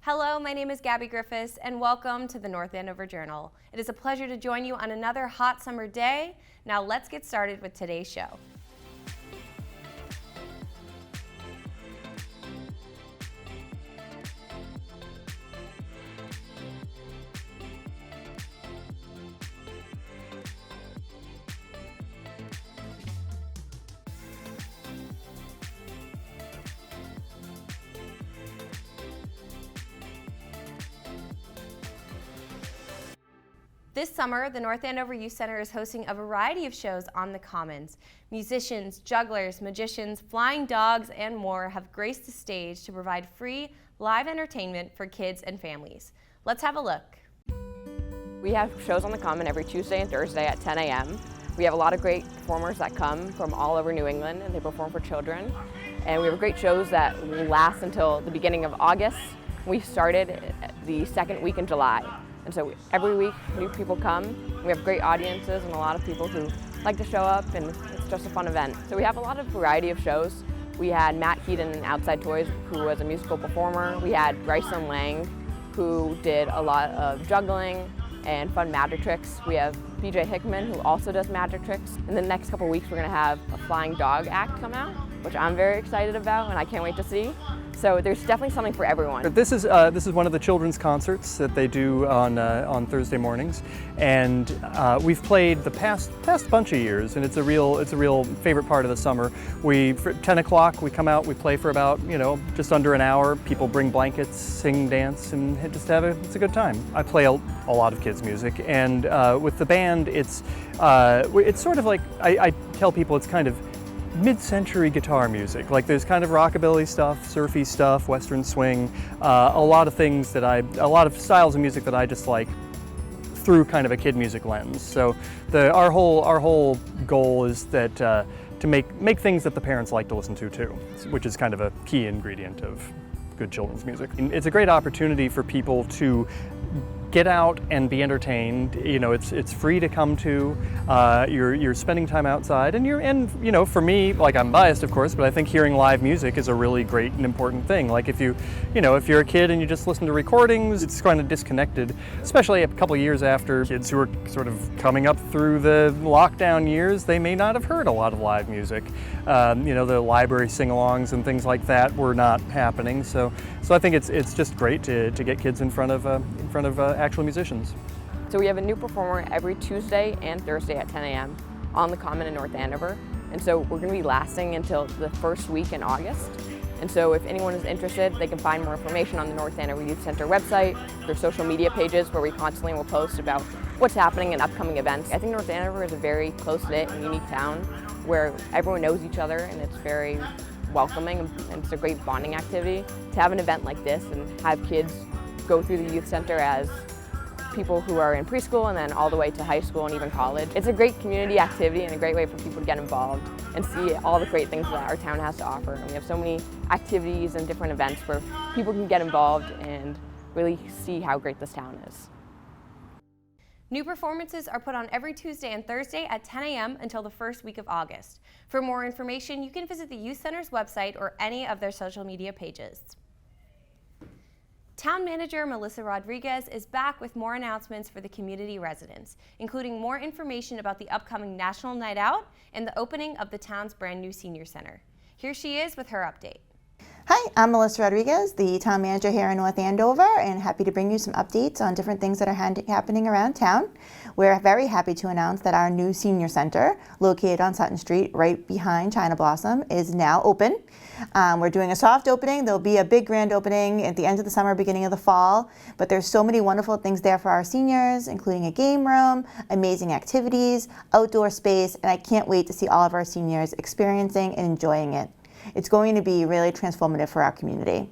Hello, my name is Gabby Griffiths, and welcome to the North Andover Journal. It is a pleasure to join you on another hot summer day. Now let's get started with today's show. This summer, the North Andover Youth Center is hosting a variety of shows on the Commons. Musicians, jugglers, magicians, flying dogs, and more have graced the stage to provide free live entertainment for kids and families. Let's have a look. We have shows on the Common every Tuesday and Thursday at 10 a.m. We have a lot of great performers that come from all over New England, and they perform for children. And we have great shows that will last until the beginning of August. We started the second week in July. And so every week new people come. We have great audiences and a lot of people who like to show up, and it's just a fun event. So we have a lot of variety of shows. We had Matt Heaton and Outside Toys, who was a musical performer. We had Bryson Lang, who did a lot of juggling and fun magic tricks. We have BJ Hickman, who also does magic tricks. In the next couple weeks, we're gonna have a flying dog act come out, which I'm very excited about and I can't wait to see. So there's definitely something for everyone. This is one of the children's concerts that they do on Thursday mornings, and we've played the past bunch of years, and it's a real favorite part of the summer. For 10 o'clock we come out, we play for about just under an hour. People bring blankets, sing, dance, and it's a good time. I play a lot of kids music, and with the band it's sort of like I tell people it's kind of mid-century guitar music. Like there's kind of rockabilly stuff, surfy stuff, western swing, a lot of styles of music that I just like through kind of a kid music lens. So our whole goal is that to make things that the parents like to listen to too, which is kind of a key ingredient of good children's music. It's a great opportunity for people to get out and be entertained. It's free to come to. You're spending time outside, and for me, like, I'm biased of course, but I think hearing live music is a really great and important thing. Like if you're a kid and you just listen to recordings, it's kind of disconnected, especially a couple years after. Kids who are sort of coming up through the lockdown years, they may not have heard a lot of live music. The library sing-alongs and things like that were not happening. So I think it's just great to get kids in front of actual musicians. So we have a new performer every Tuesday and Thursday at 10 a.m. on the Common in North Andover. And so we're going to be lasting until the first week in August. And so if anyone is interested, they can find more information on the North Andover Youth Center website, their social media pages, where we constantly will post about what's happening in upcoming events. I think North Andover is a very close-knit and unique town where everyone knows each other, and it's very welcoming, and it's a great bonding activity. To have an event like this and have kids go through the youth center as people who are in preschool and then all the way to high school and even college. It's a great community activity and a great way for people to get involved and see all the great things that our town has to offer. And we have so many activities and different events where people can get involved and really see how great this town is. New performances are put on every Tuesday and Thursday at 10 a.m. until the first week of August. For more information, you can visit the Youth Center's website or any of their social media pages. Town Manager Melissa Rodriguez is back with more announcements for the community residents, including more information about the upcoming National Night Out and the opening of the town's brand new senior center. Here she is with her update. Hi, I'm Melissa Rodriguez, the town manager here in North Andover, and happy to bring you some updates on different things that are happening around town. We're very happy to announce that our new senior center, located on Sutton Street, right behind China Blossom, is now open. We're doing a soft opening. There'll be a big grand opening at the end of the summer, beginning of the fall, but there's so many wonderful things there for our seniors, including a game room, amazing activities, outdoor space, and I can't wait to see all of our seniors experiencing and enjoying it. It's going to be really transformative for our community.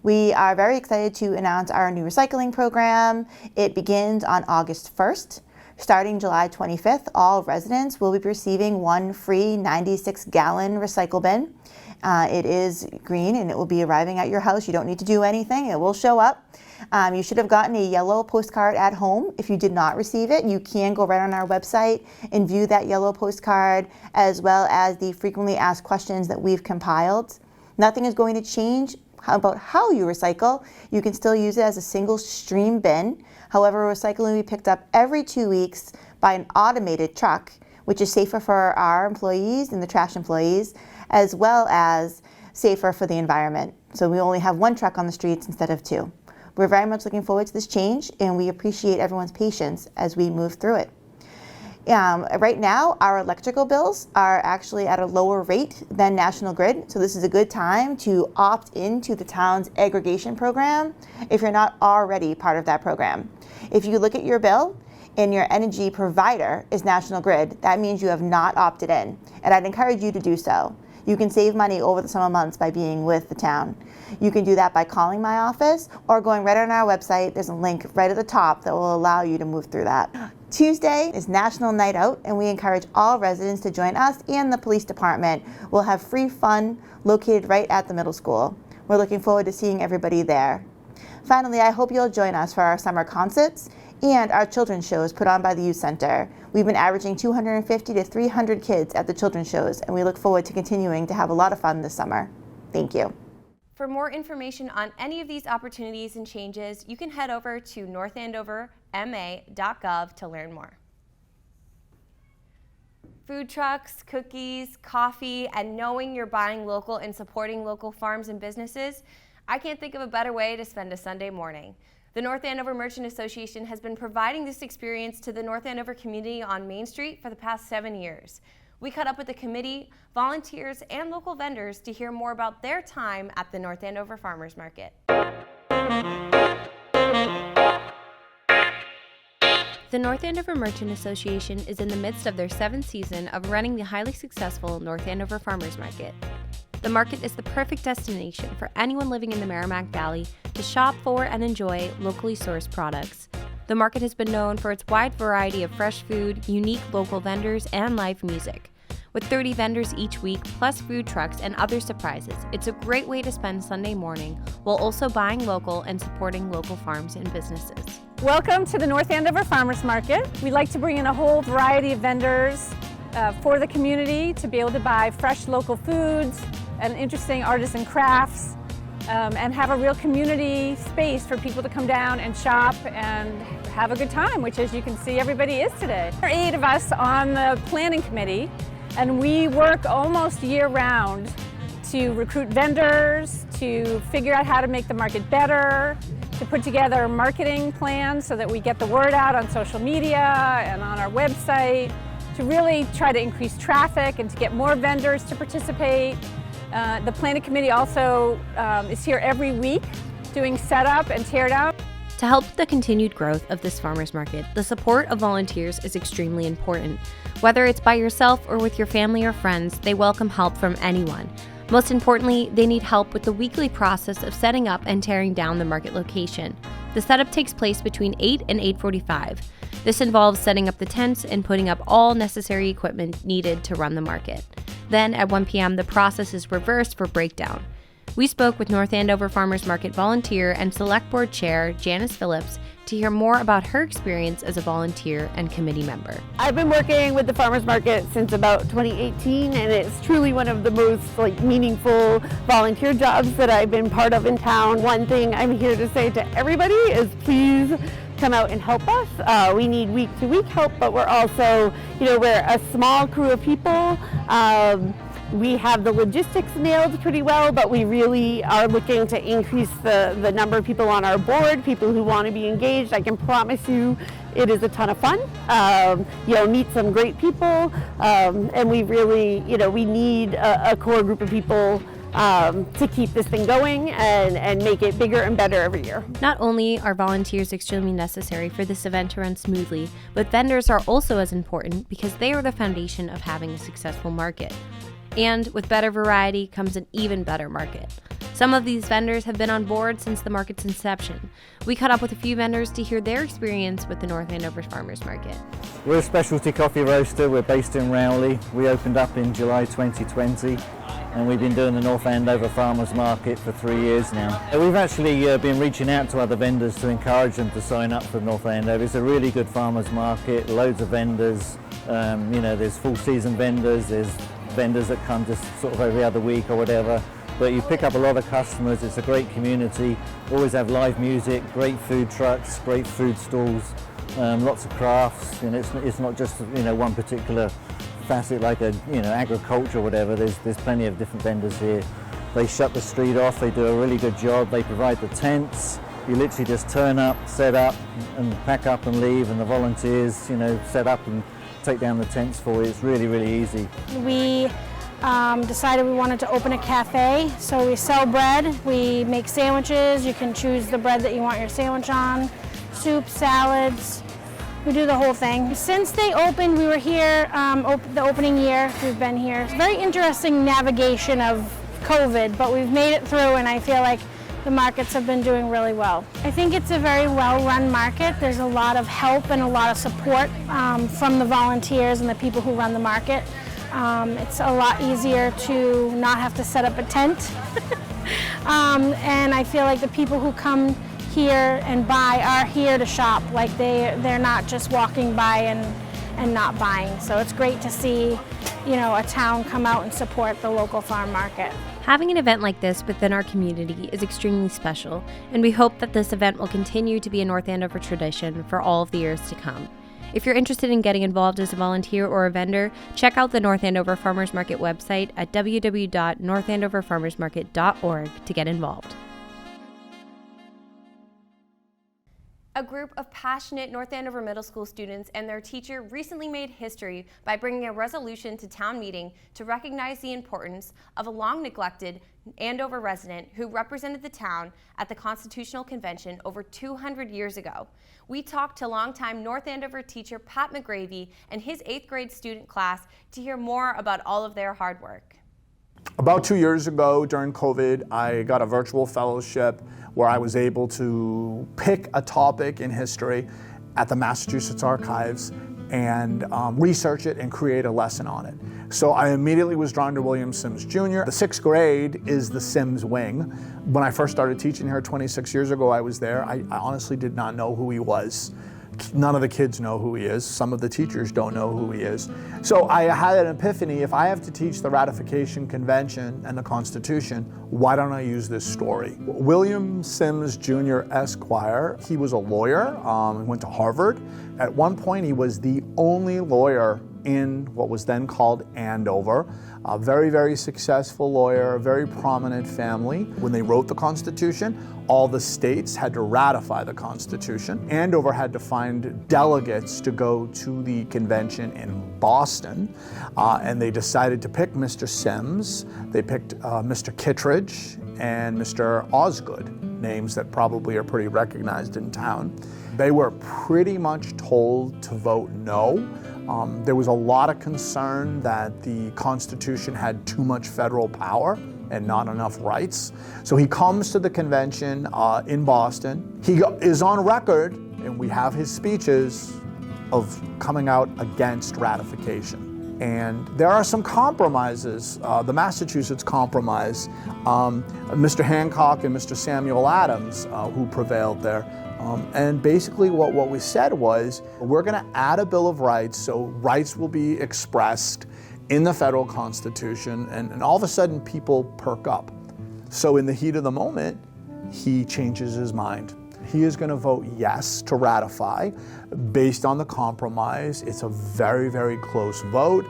We are very excited to announce our new recycling program. It begins on August 1st. Starting July 25th, all residents will be receiving one free 96-gallon recycle bin. It is green and it will be arriving at your house. You don't need to do anything. It will show up. You should have gotten a yellow postcard at home. If you did not receive it, you can go right on our website and view that yellow postcard, as well as the frequently asked questions that we've compiled. Nothing is going to change about how you recycle, you can still use it as a single stream bin. However, recycling will be picked up every 2 weeks by an automated truck, which is safer for our employees and the trash employees, as well as safer for the environment. So we only have one truck on the streets instead of two. We're very much looking forward to this change, and we appreciate everyone's patience as we move through it. Right now, our electrical bills are actually at a lower rate than National Grid, so this is a good time to opt into the town's aggregation program if you're not already part of that program. If you look at your bill and your energy provider is National Grid, that means you have not opted in, and I'd encourage you to do so. You can save money over the summer months by being with the town. You can do that by calling my office or going right on our website. There's a link right at the top that will allow you to move through that. Tuesday is National Night Out, and we encourage all residents to join us and the police department. We'll have free fun located right at the middle school. We're looking forward to seeing everybody there. Finally, I hope you'll join us for our summer concerts and our children's shows put on by the Youth Center. We've been averaging 250 to 300 kids at the children's shows, and we look forward to continuing to have a lot of fun this summer. Thank you. For more information on any of these opportunities and changes, you can head over to northandoverma.gov to learn more. Food trucks, cookies, coffee, and knowing you're buying local and supporting local farms and businesses, I can't think of a better way to spend a Sunday morning. The North Andover Merchant Association has been providing this experience to the North Andover community on Main Street for the past 7 years. We caught up with the committee, volunteers, and local vendors to hear more about their time at the North Andover Farmers Market. The North Andover Merchant Association is in the midst of their 7th season of running the highly successful North Andover Farmers Market. The market is the perfect destination for anyone living in the Merrimack Valley to shop for and enjoy locally sourced products. The market has been known for its wide variety of fresh food, unique local vendors, and live music. With 30 vendors each week, plus food trucks and other surprises, it's a great way to spend Sunday morning while also buying local and supporting local farms and businesses. Welcome to the North Andover Farmers Market. We like to bring in a whole variety of vendors for the community to be able to buy fresh local foods and interesting artisan crafts, and have a real community space for people to come down and shop and have a good time, which, as you can see, everybody is today. There are 8 of us on the planning committee, and we work almost year-round to recruit vendors, to figure out how to make the market better, to put together marketing plans so that we get the word out on social media and on our website, to really try to increase traffic and to get more vendors to participate. The planning committee also is here every week doing setup and teardown. To help the continued growth of this farmers market, the support of volunteers is extremely important. Whether it's by yourself or with your family or friends, they welcome help from anyone. Most importantly, they need help with the weekly process of setting up and tearing down the market location. The setup takes place between 8 and 8:45. This involves setting up the tents and putting up all necessary equipment needed to run the market. Then at 1 p.m., the process is reversed for breakdown. We spoke with North Andover Farmers Market volunteer and Select Board Chair Janice Phillips to hear more about her experience as a volunteer and committee member. I've been working with the Farmers Market since about 2018, and it's truly one of the most meaningful volunteer jobs that I've been part of in town. One thing I'm here to say to everybody is please come out and help us. We need week-to-week help, but we're also, we're a small crew of people. We have the logistics nailed pretty well, but we really are looking to increase the number of people on our board, people who want to be engaged. I can promise you it is a ton of fun. You'll meet some great people, and we really, we need a core group of people to keep this thing going and make it bigger and better every year. Not only are volunteers extremely necessary for this event to run smoothly, but vendors are also as important because they are the foundation of having a successful market. And with better variety comes an even better market. Some of these vendors have been on board since the market's inception. We caught up with a few vendors to hear their experience with the North Andover Farmers Market. We're a specialty coffee roaster. We're based in Rowley. We opened up in July 2020, and we've been doing the North Andover Farmers Market for 3 years now. We've actually been reaching out to other vendors to encourage them to sign up for North Andover. It's a really good farmers market, loads of vendors. There's full season vendors, there's vendors that come just sort of every other week or whatever. but you pick up a lot of customers. It's a great community. Always have live music, great food trucks, great food stalls, lots of crafts, and it's not just one particular facet like agriculture or whatever. There's plenty of different vendors here. They shut the street off. They do a really good job. They provide the tents. You literally just turn up, set up, and pack up and leave, and the volunteers, set up and take down the tents for you. It's really, really easy. We decided we wanted to open a cafe, so we sell bread, we make sandwiches. You can choose the bread that you want your sandwich on, soup, salads. We do the whole thing. Since they opened, we were here the opening year. We've been here. It's very interesting navigation of COVID, but we've made it through, and I feel like the markets have been doing really well. I think it's a very well-run market. There's a lot of help and a lot of support from the volunteers and the people who run the market. It's a lot easier to not have to set up a tent. And I feel like the people who come here and buy are here to shop. Like they're not just walking by and not buying. So it's great to see, a town come out and support the local farm market. Having an event like this within our community is extremely special, and we hope that this event will continue to be a North Andover tradition for all of the years to come. If you're interested in getting involved as a volunteer or a vendor, check out the North Andover Farmers Market website at www.northandoverfarmersmarket.org to get involved. A group of passionate North Andover Middle School students and their teacher recently made history by bringing a resolution to town meeting to recognize the importance of a long-neglected Andover resident who represented the town at the Constitutional Convention over 200 years ago. We talked to longtime North Andover teacher Pat McGravy and his 8th grade student class to hear more about all of their hard work. About 2 years ago during COVID, I got a virtual fellowship where I was able to pick a topic in history at the Massachusetts Archives and research it and create a lesson on it. So I immediately was drawn to William Sims Jr. The 6th grade is the Sims wing. When I first started teaching here 26 years ago, I was there. I honestly did not know who he was. None of the kids know who he is. Some of the teachers don't know who he is. So I had an epiphany. If I have to teach the Ratification Convention and the Constitution, why don't I use this story? William Sims Jr. Esquire, he was a lawyer, he went to Harvard. At one point, he was the only lawyer in what was then called Andover. A very, very successful lawyer, a very prominent family. When they wrote the Constitution, all the states had to ratify the Constitution. Andover had to find delegates to go to the convention in Boston, and they decided to pick Mr. Sims. They picked Mr. Kittredge and Mr. Osgood, names that probably are pretty recognized in town. They were pretty much told to vote no. There was a lot of concern that the Constitution had too much federal power and not enough rights. So he comes to the convention in Boston. He is on record, and we have his speeches, of coming out against ratification. And there are some compromises. The Massachusetts Compromise, Mr. Hancock and Mr. Samuel Adams, who prevailed there. And basically what we said was, we're going to add a Bill of Rights, so rights will be expressed in the federal Constitution, and all of a sudden people perk up. So in the heat of the moment, he changes his mind. He is going to vote yes to ratify based on the compromise. It's a very, very close vote,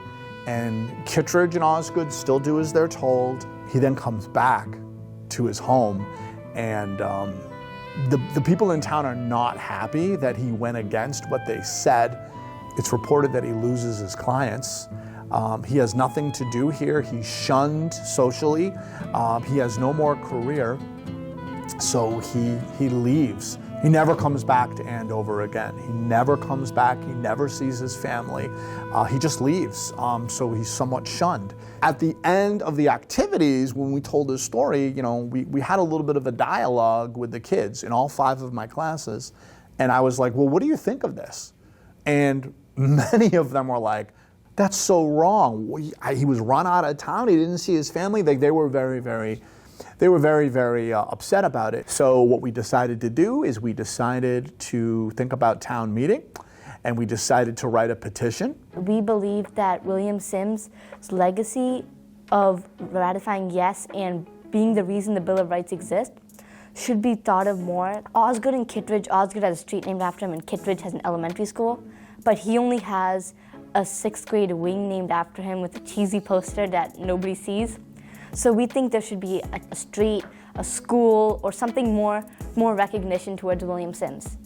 and Kittredge and Osgood still do as they're told. He then comes back to his home, and the people in town are not happy that he went against what they said. It's reported that he loses his clients. He has nothing to do here. He's shunned socially. He has no more career. So he leaves. He never comes back to Andover again. He never comes back. He never sees his family. He just leaves. So he's somewhat shunned. At the end of the activities, when we told his story, we had a little bit of a dialogue with the kids in all 5 of my classes. And I was like, well, what do you think of this? And many of them were like, that's so wrong. He was run out of town. He didn't see his family. They were very, very upset about it. So what we decided to do is we decided to think about town meeting, and we decided to write a petition. We believe that William Sims' legacy of ratifying yes and being the reason the Bill of Rights exists, should be thought of more. Osgood and Kittredge, Osgood has a street named after him and Kittredge has an elementary school, but he only has a 6th grade wing named after him with a cheesy poster that nobody sees. So we think there should be a street, a school, or something more recognition towards William Sims.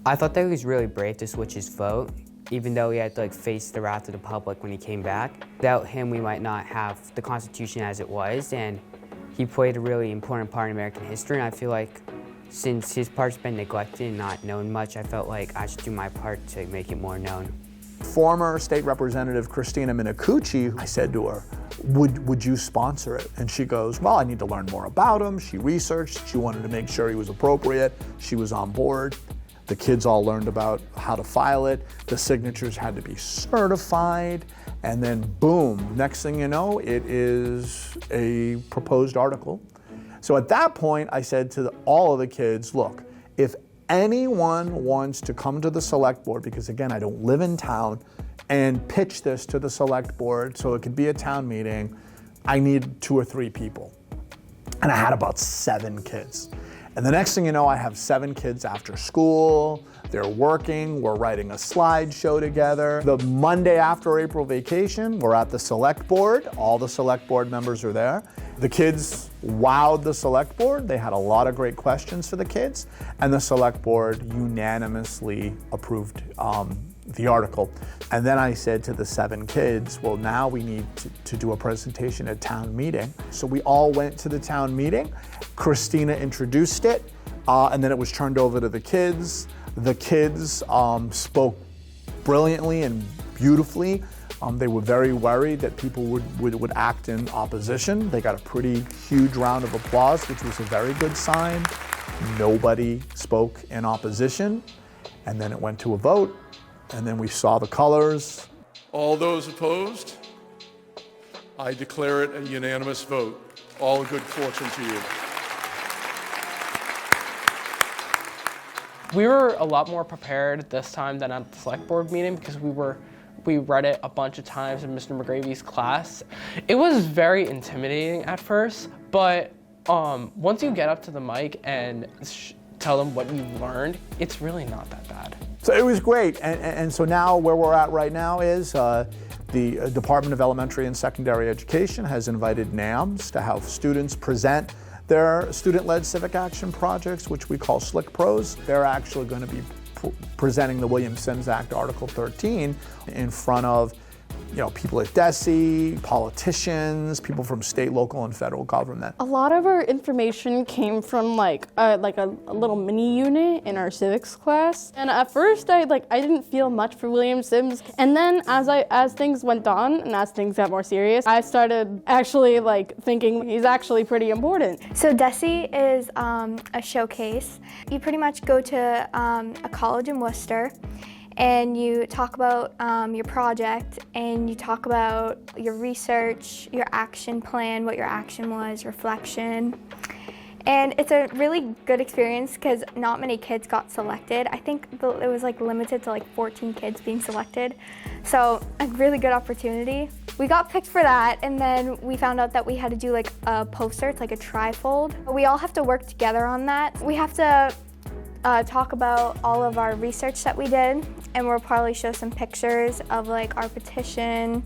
I thought that he was really brave to switch his vote, even though he had to face the wrath of the public when he came back. Without him, we might not have the Constitution as it was, and he played a really important part in American history, and I feel like since his part's been neglected and not known much, I felt like I should do my part to make it more known. Former State Representative Christina Minicucci, I said to her, would you sponsor it? And she goes, well, I need to learn more about him. She researched, she wanted to make sure he was appropriate. She was on board. The kids all learned about how to file it. The signatures had to be certified. And then boom, next thing you know, it is a proposed article. So at that point, I said to all of the kids, look, if anyone wants to come to the select board, because again, I don't live in town, and pitch this to the select board so it could be a town meeting, I need 2 or 3 people. And I had about 7 kids. And the next thing you know, I have 7 kids after school, they're working, we're writing a slideshow together. The Monday after April vacation, we're at the select board, all the select board members are there. The kids wowed the select board, they had a lot of great questions for the kids, and the select board unanimously approved the article. And then I said to the 7 kids, well, now we need to do a presentation at town meeting. So we all went to the town meeting. Christina introduced it, and then it was turned over to the kids. The kids spoke brilliantly and beautifully. They were very worried that people would act in opposition. They got a pretty huge round of applause, which was a very good sign. Nobody spoke in opposition. And then it went to a vote. And then we saw the colors. All those opposed? I declare it a unanimous vote. All good fortune to you. We were a lot more prepared this time than at the select board meeting because we read it a bunch of times in Mr. McGravy's class. It was very intimidating at first, but once you get up to the mic and tell them what you learned, it's really not that bad. So it was great, and so now where we're at right now is the Department of Elementary and Secondary Education has invited NAMs to have students present their student-led civic action projects, which we call Slick Pros. They're actually going to be presenting the William Sims Act Article 13 in front of people at DESE, politicians, people from state, local, and federal government. A lot of our information came from like a little mini unit in our civics class. And at first I didn't feel much for William Sims. And then as things went on and as things got more serious, I started actually thinking he's actually pretty important. So DESE is a showcase. You pretty much go to a college in Worcester, and you talk about your project, and you talk about your research, your action plan, what your action was, reflection. And it's a really good experience because not many kids got selected. I think it was limited to 14 kids being selected. So a really good opportunity. We got picked for that, and then we found out that we had to do a poster. It's like a trifold. We all have to work together on that. We have to talk about all of our research that we did, and we'll probably show some pictures of our petition,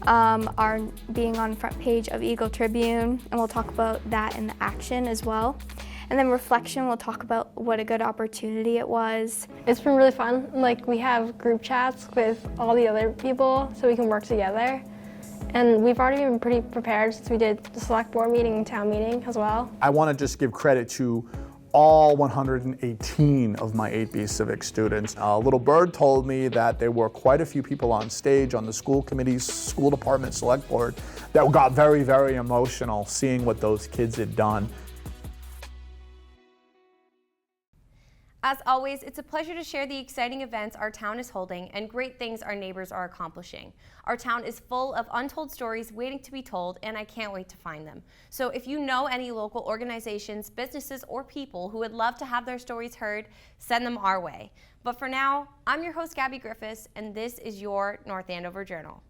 our being on front page of Eagle Tribune, and we'll talk about that in the action as well. And then reflection, we'll talk about what a good opportunity it was. It's been really fun. We have group chats with all the other people so we can work together. And we've already been pretty prepared since we did the select board meeting and town meeting as well. I want to just give credit to all 118 of my 8B civic students. Little Bird told me that there were quite a few people on stage on the school committees, school department, select board, that got very, very emotional seeing what those kids had done. As always, it's a pleasure to share the exciting events our town is holding and great things our neighbors are accomplishing. Our town is full of untold stories waiting to be told, and I can't wait to find them. So if you know any local organizations, businesses, or people who would love to have their stories heard, send them our way. But for now, I'm your host, Gabby Griffiths, and this is your North Andover Journal.